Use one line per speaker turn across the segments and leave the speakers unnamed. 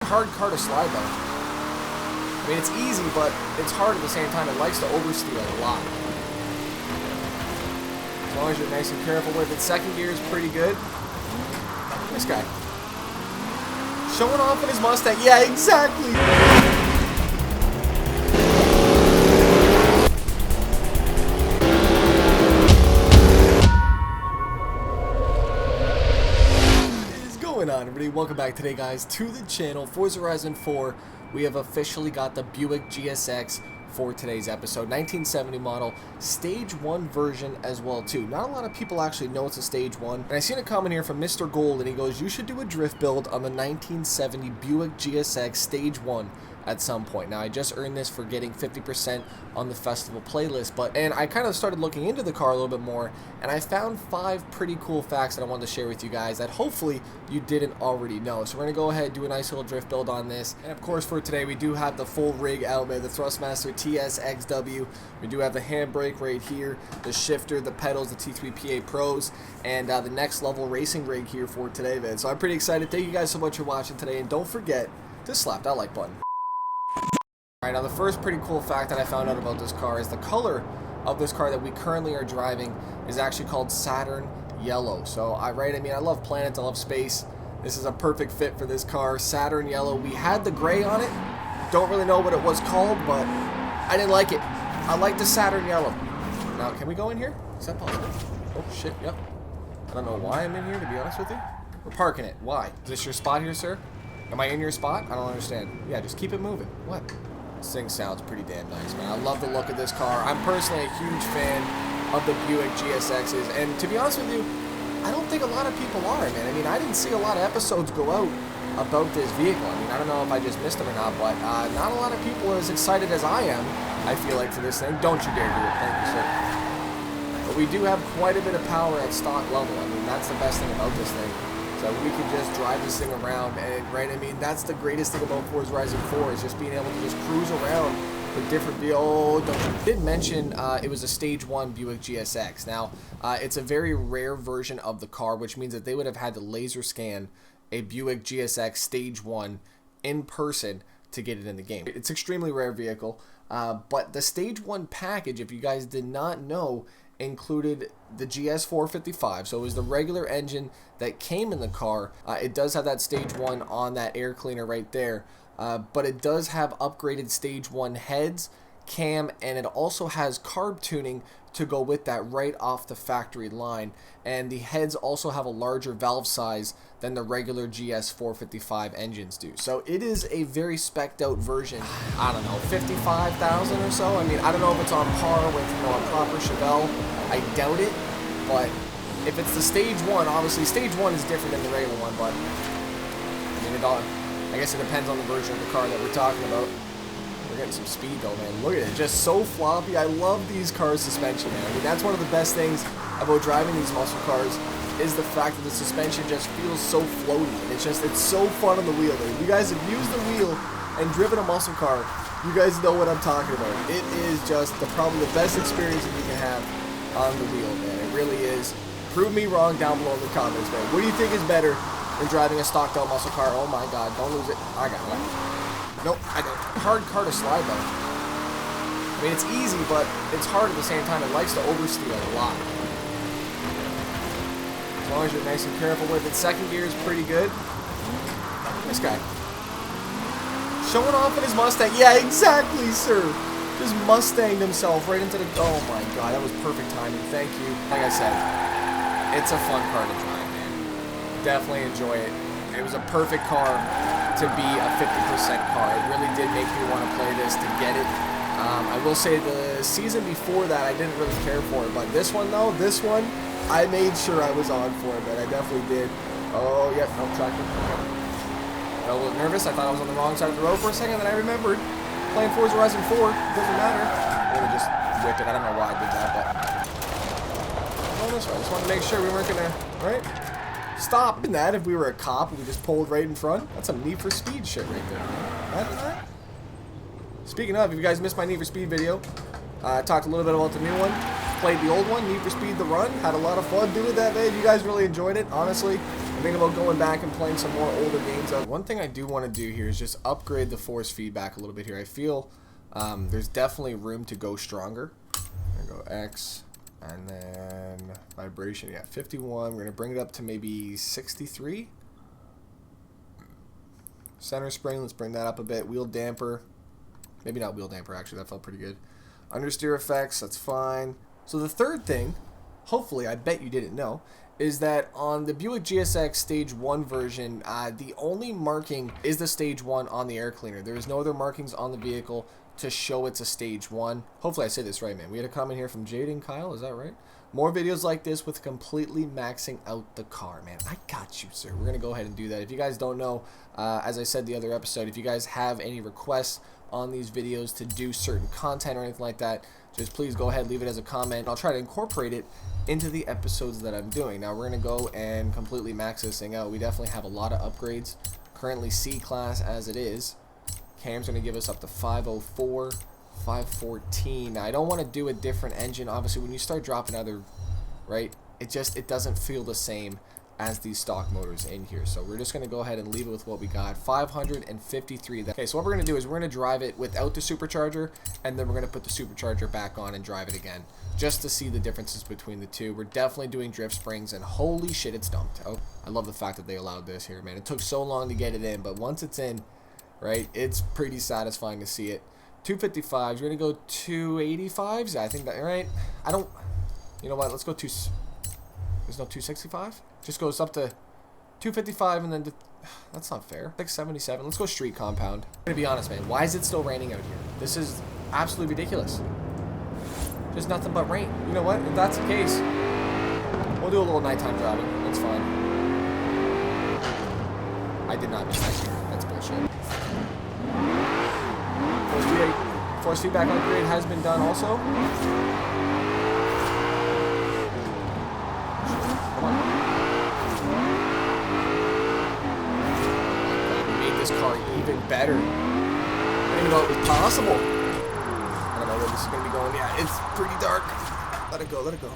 hard car to slide though. I mean, it's easy, but it's hard at the same time. It likes to oversteer a lot. As long as you're nice and careful with it. Second gear is pretty good. This guy. Showing off in his Mustang. Yeah, exactly. What is going on, everybody? Welcome back today, guys, to the channel. Forza Horizon 4. We have officially got the Buick GSX for today's episode. 1970 model, stage 1 version as well too. Not a lot of people actually know it's a stage 1. And I seen a comment here from Mr. Gold, and he goes, you should do a drift build on the 1970 Buick GSX stage 1 at some point. Now, I just earned this for getting 50% on the festival playlist, and I kind of started looking into the car a little bit more, and I found 5 pretty cool facts that I wanted to share with you guys that hopefully you didn't already know. So we're going to go ahead and do a nice little drift build on this. And of course, for today, we do have the full rig out there, the Thrustmaster TSXW. We do have the handbrake right here, the shifter, the pedals, the T3PA Pros, and the next level racing rig here for today, man. So I'm pretty excited. Thank you guys so much for watching today, and don't forget to slap that like button. Alright, now the first pretty cool fact that I found out about this car is the color of this car that we currently are driving is actually called Saturn Yellow. So, I love planets, I love space. This is a perfect fit for this car, Saturn Yellow. We had the gray on it. Don't really know what it was called, but I didn't like it. I like the Saturn Yellow. Now, can we go in here? Is that possible? Oh, shit, yep. I don't know why I'm in here, to be honest with you. We're parking it. Why? Is this your spot here, sir? Am I in your spot? I don't understand. Yeah, just keep it moving. What? This thing sounds pretty damn nice, man. I love the look of this car. I'm personally a huge fan of the Buick GSXs, and to be honest with you, I don't think a lot of people are, man. I mean, I didn't see a lot of episodes go out about this vehicle. I mean, I don't know if I just missed them or not, but not a lot of people are as excited as I am, I feel like, for this thing. Don't you dare do it. Thank you, sir. But we do have quite a bit of power at stock level. I mean, that's the best thing about this thing. So we can just drive this thing around, and right, I mean, that's the greatest thing about Forza Horizon 4 is just being able to just cruise around with different vehicles. I did mention it was a stage 1 Buick GSX. Now, it's a very rare version of the car, which means that they would have had to laser scan a Buick GSX stage 1 in person to get it in the game. It's an extremely rare vehicle, but the stage 1 package, if you guys did not know, included the GS455, so it was the regular engine that came in the car. It does have that stage 1 on that air cleaner right there, but it does have upgraded stage 1 heads, cam, and it also has carb tuning to go with that right off the factory line. And the heads also have a larger valve size than the regular GS455 engines do. So it is a very spec'd out version. I don't know, 55,000 or so. I mean, I don't know if it's on par with, you know, a proper Chevelle. I doubt it, but if it's the stage 1, obviously stage 1 is different than the regular one, but I mean, I guess it depends on the version of the car that we're talking about. We're getting some speed though, man. Look at it, just so floppy. I love these cars' suspension, man. I mean, that's one of the best things about driving these muscle cars is the fact that the suspension just feels so floaty, and it's so fun on the wheel. If you guys have used the wheel and driven a muscle car, you guys know what I'm talking about. It is just probably the best experience that you can have on the wheel, man. It really is. Prove me wrong down below in the comments, man. What do you think is better than driving a stocked out muscle car? Oh my god, don't lose it. I got it. Nope, I don't. Hard car to slide though. I mean, it's easy, but it's hard at the same time. It likes to oversteer a lot. As long as you're nice and careful with it. Second gear is pretty good. This guy. Showing off in his Mustang. Yeah, exactly, sir. Just Mustanged himself right into the... Oh my god, that was perfect timing. Thank you. Like I said, it's a fun car to drive, man. Definitely enjoy it. It was a perfect car to be a 50% car. It really did make me want to play this to get it. I will say the season before that I didn't really care for it, but this one though, I made sure I was on for it, man. I definitely did. Oh, yep, no tractor. Got a little nervous. I thought I was on the wrong side of the road for a second, then I remembered playing Forza Horizon 4. Doesn't matter. I'm gonna just whip it. I don't know why I did that, but going this way. I just wanted to make sure we weren't gonna, right? Stop in that if we were a cop and we just pulled right in front. That's some Need for Speed shit right there. Imagine that. Speaking of, if you guys missed my Need for Speed video, I talked a little bit about the new one. Played the old one, Need for Speed The Run. Had a lot of fun doing that, man. You guys really enjoyed it, honestly. I'm thinking about going back and playing some more older games. One thing I do want to do here is just upgrade the force feedback a little bit here. I feel there's definitely room to go stronger. I'm going to go X, and then vibration, yeah, 51. We're going to bring it up to maybe 63. Center spring, let's bring that up a bit. Wheel damper, maybe not wheel damper actually, that felt pretty good. Understeer effects, that's fine. So the third thing, hopefully, I bet you didn't know, is that on the Buick GSX Stage 1 version, the only marking is the Stage 1 on the air cleaner. There is no other markings on the vehicle to show it's a Stage 1. Hopefully I say this right, man. We had a comment here from Jaden Kyle, is that right? More videos like this with completely maxing out the car, man. I got you, sir. We're going to go ahead and do that. If you guys don't know, as I said the other episode, if you guys have any requests on these videos to do certain content or anything like that, just please go ahead, leave it as a comment. I'll try to incorporate it into the episodes that I'm doing. Now we're going to go and completely max this thing out. We definitely have a lot of upgrades. Currently C-Class as it is. Cam's going to give us up to 504, 514. Now I don't want to do a different engine. Obviously when you start dropping other, right, it doesn't feel the same as these stock motors in here. So we're just going to go ahead and leave it with what we got, 553. Okay, so what we're going to do is we're going to drive it without the supercharger, and then we're going to put the supercharger back on and drive it again, just to see the differences between the two. We're definitely doing drift springs, and holy shit, it's dumped. Oh, I love the fact that they allowed this here, man. It took so long to get it in, but once it's in, right, it's pretty satisfying to see it. 255s, you're going to go 285s? Yeah, I think that, right? I don't, you know what, let's go there's no 265? Just goes up to 255 and then that's not fair. 677. Let's go street compound. I'm gonna be honest, man. Why is it still raining out here? This is absolutely ridiculous. Just nothing but rain. You know what? If that's the case, we'll do a little nighttime driving. That's fine. I did not miss that here. That's bullshit. Force feedback upgrade has been done also. Car even better. I didn't even know it was possible. I don't know where this is going to be going. Yeah, it's pretty dark. Let it go, let it go.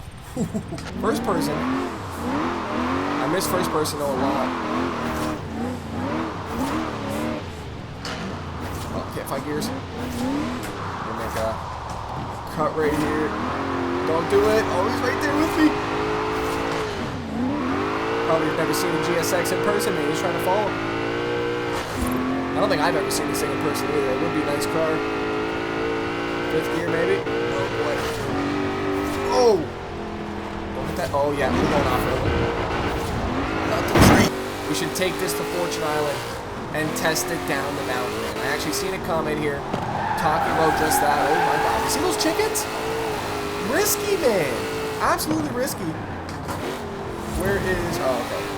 First person. I miss first person though a lot. Oh, can't find gears. We'll make a cut right here. Don't do it. Oh, he's right there with me. Probably never seen a GSX in person, man. He's trying to follow. I don't think I've ever seen this thing in person either. It would be a nice car. Fifth gear, maybe. Oh, boy. Oh! Don't hit that. Oh, yeah. We're going off-road. Not to the street. We should take this to Fortune Island and test it down the mountain. I actually seen a comment here talking about just that. Oh, my God. You see those chickens? Risky, man. Absolutely risky. Where is... Oh, okay.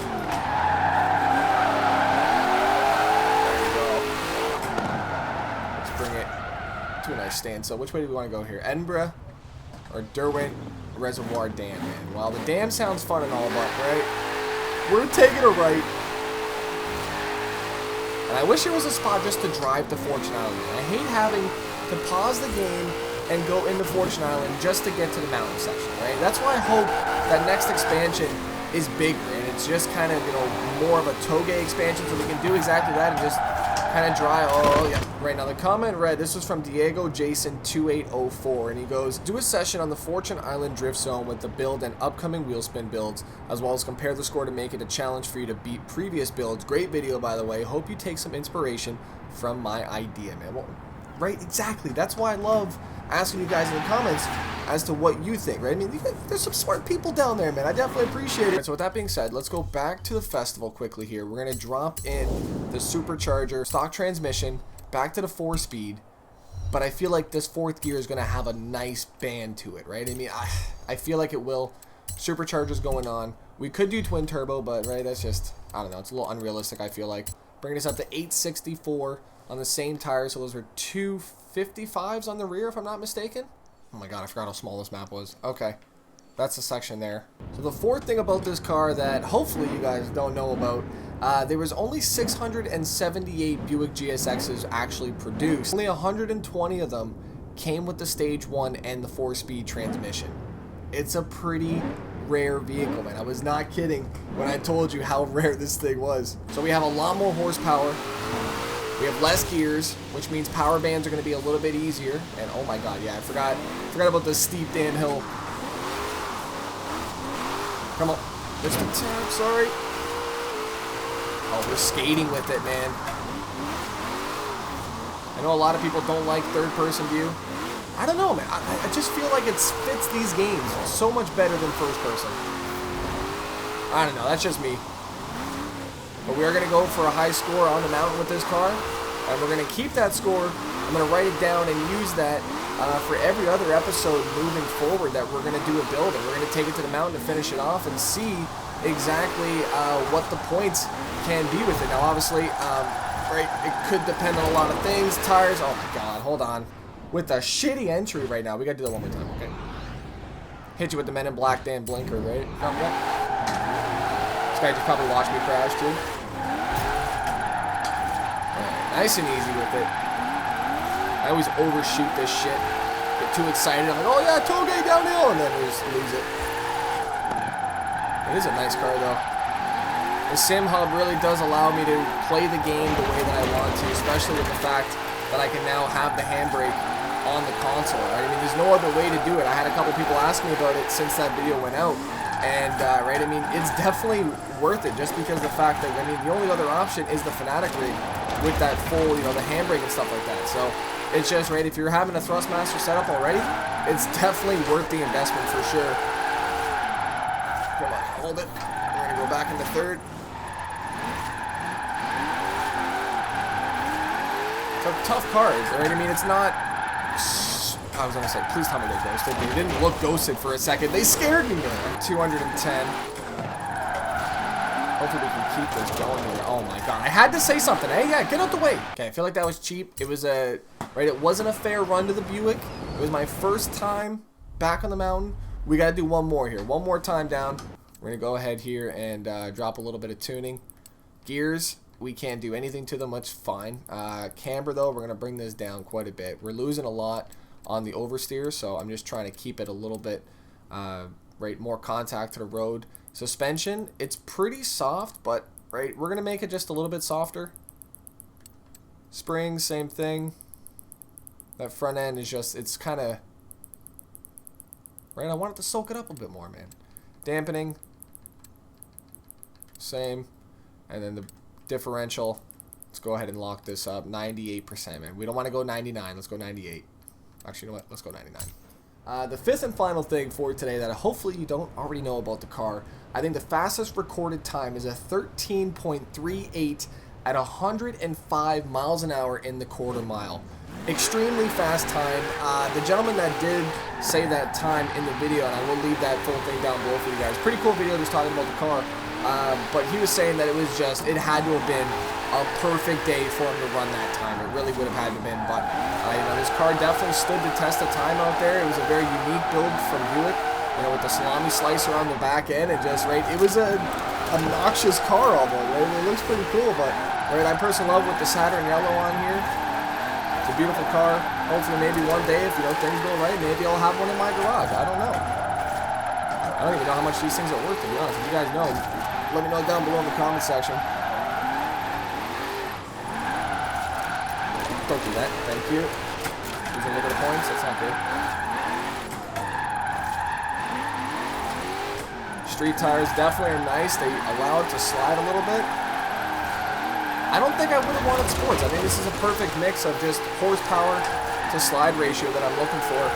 To a nice stand. So which way do we want to go here? Edinburgh or Derwent Reservoir Dam, man. Well, the dam sounds fun and all, but right, we're taking a right. And I wish there was a spot just to drive to Fortune Island. I hate having to pause the game and go into Fortune Island just to get to the mountain section, right? That's why I hope that next expansion is bigger and it's just kind of, you know, more of a Toge expansion so we can do exactly that and just kind of dry. Oh, yeah. Right now, the comment read, this was from Diego Jason 2804, and he goes, do a session on the Fortune Island Drift Zone with the build and upcoming wheel spin builds, as well as compare the score to make it a challenge for you to beat previous builds. Great video, by the way. Hope you take some inspiration from my idea, man. Well, right, exactly. That's why I love asking you guys in the comments as to what you think, right? I mean, there's some smart people down there, man. I definitely appreciate it. Right, so with that being said, let's go back to the festival quickly here. We're going to drop in the supercharger, stock transmission, back to the 4-speed, but I feel like this fourth gear is going to have a nice band to it, right? I mean, I feel like it will. Superchargers going on. We could do twin turbo, but, right, that's just, I don't know, it's a little unrealistic, I feel like. Bringing us up to 864 on the same tire, so those are 255s on the rear, if I'm not mistaken. Oh my god, I forgot how small this map was. Okay, that's the section there. So the fourth thing about this car that hopefully you guys don't know about, there was only 678 Buick GSXs actually produced. Only 120 of them came with the Stage 1 and the 4-speed transmission. It's a pretty rare vehicle, man. I was not kidding when I told you how rare this thing was. So we have a lot more horsepower. We have less gears, which means power bands are going to be a little bit easier. And oh my god, yeah, I forgot about the steep damn hill. Come on. Missed the tap, sorry. Oh, we're skating with it, man. I know a lot of people don't like third-person view. I don't know, man. I just feel like it fits these games so much better than first-person. I don't know. That's just me. But we are going to go for a high score on the mountain with this car. And we're going to keep that score. I'm going to write it down and use that for every other episode moving forward that we're going to do a build. And we're going to take it to the mountain to finish it off and see exactly what the points can be with it. Now, obviously, right, it could depend on a lot of things. Tires. Oh, my God. Hold on. With a shitty entry right now. We got to do that one more time, okay? Hit you with the Men in Black damn blinker, right? This guy just probably watched me crash, too. Right, nice and easy with it. I always overshoot this shit. Get too excited. I'm like, oh yeah, toge downhill, and then we just lose it. It is a nice car, though. The Sim Hub really does allow me to play the game the way that I want to, especially with the fact that I can now have the handbrake on the console. Right? I mean, there's no other way to do it. I had a couple people ask me about it since that video went out. And, right, I mean, it's definitely worth it just because the fact that, I mean, the only other option is the Fanatec rig with that full, you know, the handbrake and stuff like that. So, it's just, right, if you're having a Thrustmaster setup already, it's definitely worth the investment for sure. Come on, hold it. We're going to go back into third. It's a tough cars, right? I mean, it's not... I was going to say, please tell me they ghosted. They didn't look ghosted for a second. They scared me, man. 210. Hopefully we can keep this going here. Oh my god. I had to say something. Hey, yeah, get out the way. Okay, I feel like that was cheap. It was a... Right, it wasn't a fair run to the Buick. It was my first time back on the mountain. We got to do one more here. One more time down. We're going to go ahead here and drop a little bit of tuning. Gears, we can't do anything to them, which is fine. Camber, though, we're going to bring this down quite a bit. We're losing a lot on the oversteer, so I'm just trying to keep it a little bit, right, more contact to the road. Suspension, it's pretty soft, but, right, we're going to make it just a little bit softer. Springs, same thing. That front end is just, it's kind of, right, I want it to soak it up a bit more, man. Dampening, same. And then the differential, let's go ahead and lock this up. 98%, man. We don't want to go 99, let's go 98. Actually, you know what? Let's go 99. The fifth and final thing for today that hopefully you don't already know about the car. I think the fastest recorded time is a 13.38 at 105 miles an hour in the quarter mile. Extremely fast time. The gentleman that did say that time in the video, and I will leave that full thing down below for you guys. Pretty cool video just talking about the car. But he was saying that it was just, it had to have been a perfect day for him to run that time. It really would have had to have been. But, you know, this car definitely stood the test of time out there. It was a very unique build from Buick, you know, with the salami slicer on the back end. And just, right, it was a obnoxious car almost, right? It looks pretty cool, but, right, I personally love with the Saturn Yellow on here. It's a beautiful car. Hopefully maybe one day, if, you know, things go right, maybe I'll have one in my garage. I don't know. I don't even know how much these things are worth, to be honest. If you guys know, let me know down below in the comment section. Don't do that. Thank you. Losing a little bit of points. That's not good. Street tires definitely are nice. They allow it to slide a little bit. I don't think I would have wanted sports. I think this is a perfect mix of just horsepower to slide ratio that I'm looking for.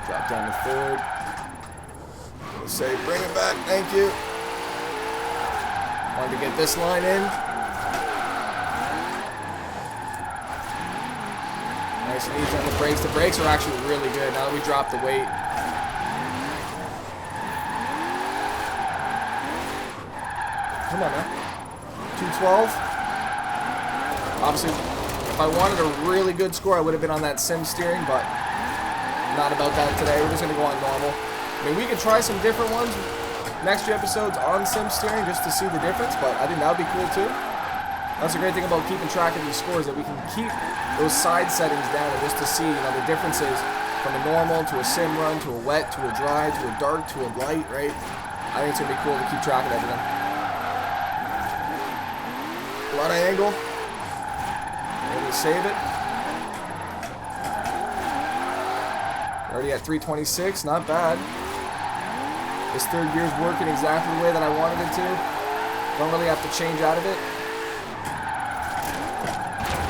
Drop down to third. We'll say, bring it back. Thank you. Wanted to get this line in. Nice and easy on the brakes. The brakes are actually really good now that we dropped the weight. Come on now. 212. Obviously, if I wanted a really good score, I would have been on that sim steering, but not about that today. We're just going to go on normal. I mean, we could try some different ones next few episodes on sim steering just to see the difference, but I think that would be cool too. That's the great thing about keeping track of these scores, that we can keep those side settings down and just to see, you know, the differences from a normal to a sim run to a wet to a dry to a dark to a light, right? I think it's going to be cool to keep track of everything. A lot of angle. Able to save it. Already at 326, not bad. This third gear's working exactly the way that I wanted it to. Don't really have to change out of it.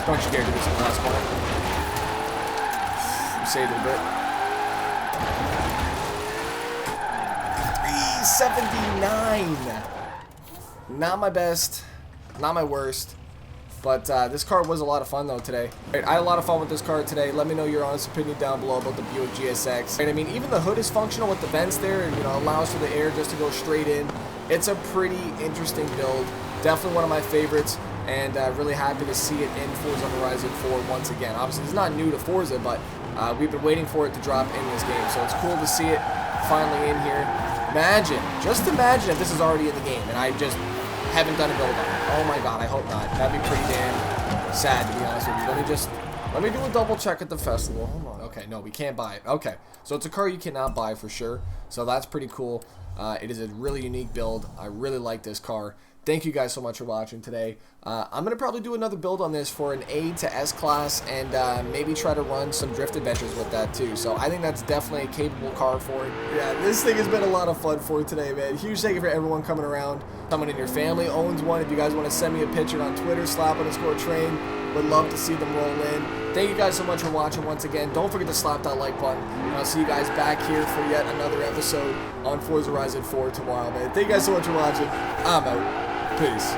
Don't you dare do this in the last corner. You saved it a bit. 379. Not my best, not my worst. But this car was a lot of fun though today. Right, I had a lot of fun with this car today. Let me know your honest opinion down below about the Buick GSX. Right, I mean, even the hood is functional with the vents there, and allows for the air just to go straight in. It's a pretty interesting build. Definitely one of my favorites, and really happy to see it in Forza Horizon 4 once again. Obviously, it's not new to Forza, but we've been waiting for it to drop in this game, so it's cool to see it finally in here. Just imagine if this is already in the game, and I just haven't done a build on it. Oh my god, I hope not. That'd be pretty damn sad, to be honest with you. Let me do a double check at the festival. Hold on. Okay, no, we can't buy it. Okay, so it's a car you cannot buy for sure. So that's pretty cool. It is a really unique build. I really like this car. Thank you guys so much for watching today. I'm going to probably do another build on this for an A to S class, and maybe try to run some drift adventures with that too. So I think that's definitely a capable car for it. Yeah, this thing has been a lot of fun for today, man. Huge thank you for everyone coming around. Someone in your family owns one. If you guys want to send me a picture on Twitter, slap_train. Would love to see them roll in. Thank you guys so much for watching once again. Don't forget to slap that like button. And I'll see you guys back here for yet another episode on Forza Horizon 4 tomorrow, man. Thank you guys so much for watching. I'm out. Peace.